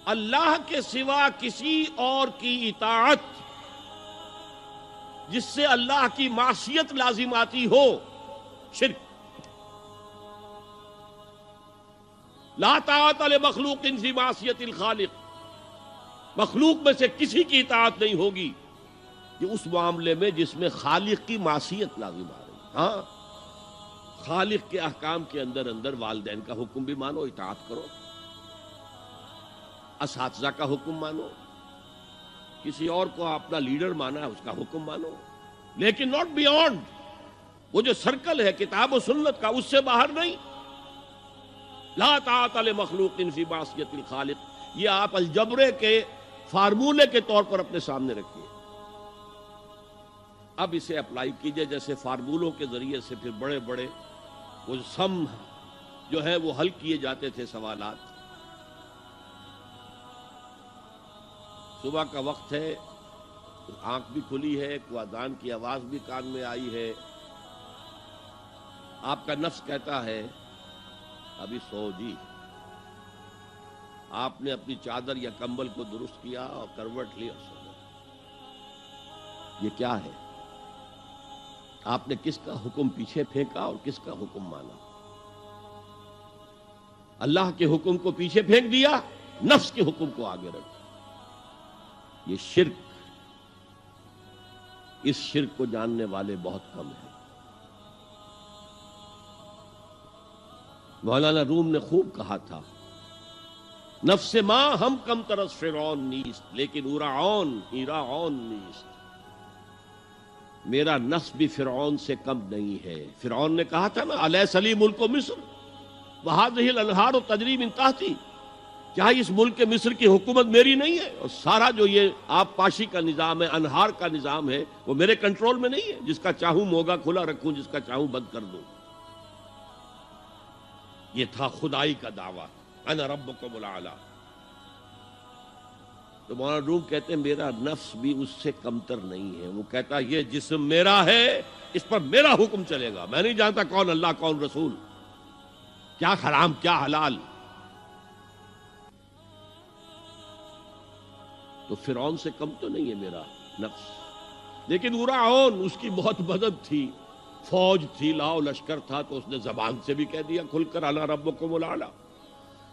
اللہ کے سوا کسی اور کی اطاعت جس سے اللہ کی معصیت لازم آتی ہو، شرک۔ لا طاعت لمخلوق فی معصیت الخالق، مخلوق میں سے کسی کی اطاعت نہیں ہوگی یہ اس معاملے میں جس میں خالق کی معصیت لازم آ رہی ہے۔ ہاں، خالق کے احکام کے اندر والدین کا حکم بھی مانو، اطاعت کرو، اساتذہ کا حکم مانو، کسی اور کو اپنا لیڈر مانا ہے اس کا حکم مانو، لیکن ناٹ بیونڈ۔ وہ جو سرکل ہے کتاب و سنت کا، اس سے باہر نہیں۔ لا طاعت لمخلوق فی معصیت الخالق، یہ آپ الجبرے کے فارمولے کے طور پر اپنے سامنے رکھیے۔ اب اسے اپلائی کیجئے، جیسے فارمولوں کے ذریعے سے پھر بڑے بڑے وہ سم جو ہے وہ حل کیے جاتے تھے سوالات۔ صبح کا وقت ہے، آنکھ بھی کھلی ہے، کوئی اذان کی آواز بھی کان میں آئی ہے، آپ کا نفس کہتا ہے ابھی سو جی۔ آپ نے اپنی چادر یا کمبل کو درست کیا اور کروٹ لی اور سو گئے۔ یہ کیا ہے؟ آپ نے کس کا حکم پیچھے پھینکا اور کس کا حکم مانا؟ اللہ کے حکم کو پیچھے پھینک دیا، نفس کے حکم کو آگے رکھ۔ یہ شرک، اس شرک کو جاننے والے بہت کم ہیں۔ مولانا روم نے خوب کہا تھا، نفس ما ہم کم ترس فرعون نیست لیکن اورعون ایراعون نیست۔ میرا نفس بھی فرعون سے کم نہیں ہے۔ فرعون نے کہا تھا نا، الیس لی ملک مصر وہذہ الانہار تجری من تحتی، کیا اس ملک مصر کی حکومت میری نہیں ہے؟ اور سارا جو یہ آب پاشی کا نظام ہے، انہار کا نظام ہے، وہ میرے کنٹرول میں نہیں ہے؟ جس کا چاہوں موگا کھلا رکھوں، جس کا چاہوں بند کر دوں۔ یہ تھا خدائی کا دعویٰ، انا ربکم الاعلی۔ تو مولانا روم کہتے ہیں میرا نفس بھی اس سے کمتر نہیں ہے۔ وہ کہتا یہ جسم میرا ہے، اس پر میرا حکم چلے گا، میں نہیں جانتا کون اللہ کون رسول، کیا حرام کیا حلال۔ تو فرعون سے کم تو نہیں ہے میرا نفس، لیکن اورعون اس کی بہت مدد تھی، فوج تھی، لاؤ لشکر تھا، تو اس نے زبان سے بھی کہہ دیا کھل کر انا ربکم الاعلی۔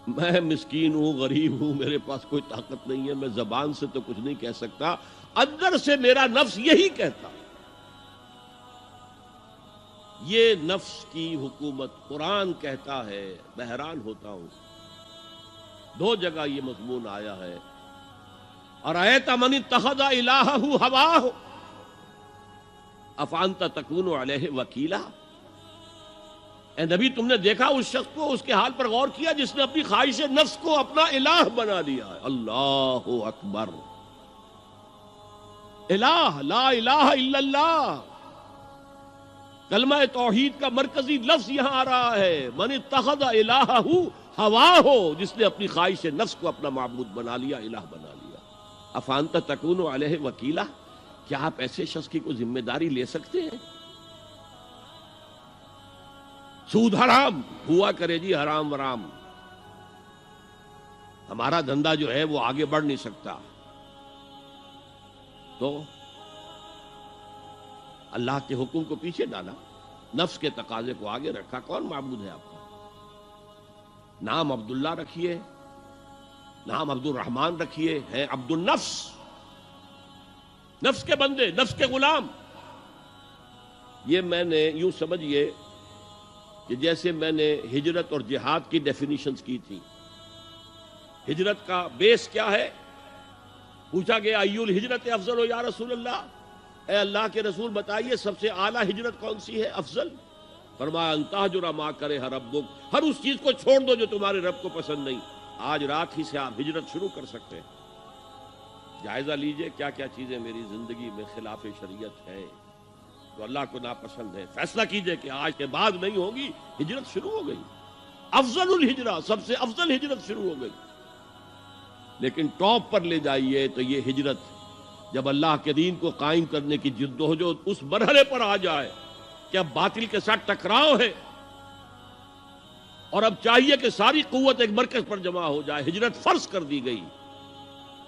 میں مسکین ہوں، غریب ہوں، میرے پاس کوئی طاقت نہیں ہے، میں زبان سے تو کچھ نہیں کہہ سکتا، اندر سے میرا نفس یہی کہتا۔ یہ نفس کی حکومت قرآن کہتا ہے، میں حیران ہوتا ہوں، دو جگہ یہ مضمون آیا ہے، ارأیت من اتخذ الہہ ہواہ افانت تکون علیہ وکیلا۔ اے نبی تم نے دیکھا اس شخص کو، اس کے حال پر غور کیا جس نے اپنی خواہش نفس کو اپنا الہ بنا لیا ہے۔ اللہ اکبر، الہ، لا الہ الا اللہ، کلمہ توحید کا مرکزی لفظ یہاں آ رہا ہے، من اتخذ الہہ ہواہ، جس نے اپنی خواہش نفس کو اپنا معبود بنا لیا، الہ بنا لیا۔ افانت تکون علیہ وکیلا، کیا آپ ایسے شخص کی کوئی ذمہ داری لے سکتے ہیں؟ سود حرام ہوا کرے جی، حرام ورام، ہمارا دھندا جو ہے وہ آگے بڑھ نہیں سکتا، تو اللہ کے حکم کو پیچھے ڈالا، نفس کے تقاضے کو آگے رکھا۔ کون معبود ہے آپ کا؟ نام عبداللہ رکھیے، نام عبد الرحمن رکھیے، ہے عبد النفس، نفس کے بندے، نفس کے غلام۔ یہ میں نے یوں سمجھئے کہ جیسے میں نے ہجرت اور جہاد کی ڈیفینیشنز کی تھی۔ ہجرت کا بیس کیا ہے؟ پوچھا گیا ایو الہجرت افضل یا رسول اللہ، اے اللہ کے رسول بتائیے سب سے اعلیٰ ہجرت کون سی ہے، افضل؟ فرمایا ان تہجر ما کرہ ربک، ہر اس چیز کو چھوڑ دو جو تمہارے رب کو پسند نہیں۔ آج رات ہی سے آپ ہجرت شروع کر سکتے ہیں۔ جائزہ لیجئے کیا کیا چیزیں میری زندگی میں خلاف شریعت ہے، تو اللہ کو ناپسند ہے، فیصلہ کیجئے کہ آج کے بعد نہیں ہوگی۔ ہجرت شروع ہو گئی، افضل الہجرہ، سب سے افضل ہجرت شروع ہو گئی۔ لیکن ٹاپ پر لے جائیے تو یہ ہجرت جب اللہ کے دین کو قائم کرنے کی جدوجہد اس مرحلے پر آ جائے کہ اب باطل کے ساتھ ٹکراؤ ہے اور اب چاہیے کہ ساری قوت ایک مرکز پر جمع ہو جائے، ہجرت فرض کر دی گئی،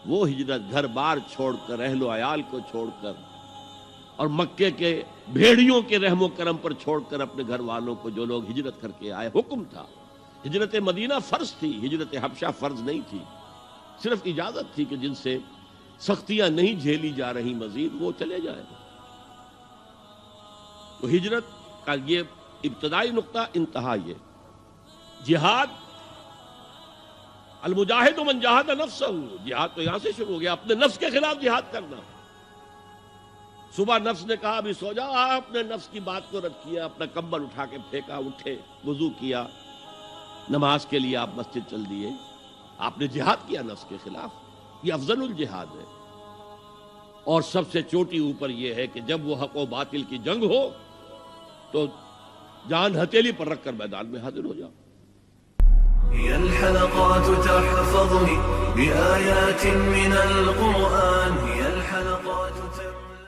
وہ ہجرت گھر بار چھوڑ کر، اہل و عیال کو چھوڑ کر، اور مکے کے بھیڑیوں کے رحم و کرم پر چھوڑ کر اپنے گھر والوں کو جو لوگ ہجرت کر کے آئے، حکم تھا۔ ہجرت مدینہ فرض تھی، ہجرت حبشہ فرض نہیں تھی، صرف اجازت تھی کہ جن سے سختیاں نہیں جھیلی جا رہی مزید وہ چلے جائیں۔ تو ہجرت کا یہ ابتدائی نقطہ، انتہا یہ جہاد، المجاہد من جاہد نفسہ، جہاد تو یہاں سے شروع ہو گیا، اپنے نفس کے خلاف جہاد کرنا۔ صبح نفس نے کہا ابھی سو جاؤ، آپ نے نفس کی بات کو رد کیا، اپنا کمبل اٹھا کے پھینکا، اٹھے، وضو کیا، نماز کے لیے آپ مسجد چل دیے، آپ نے جہاد کیا نفس کے خلاف۔ یہ افضل الجہاد ہے، اور سب سے چوٹی اوپر یہ ہے کہ جب وہ حق و باطل کی جنگ ہو تو جان ہتھیلی پر رکھ کر میدان میں حاضر ہو جاؤ۔ هي الحلقات تحفظني بآيات من القرآن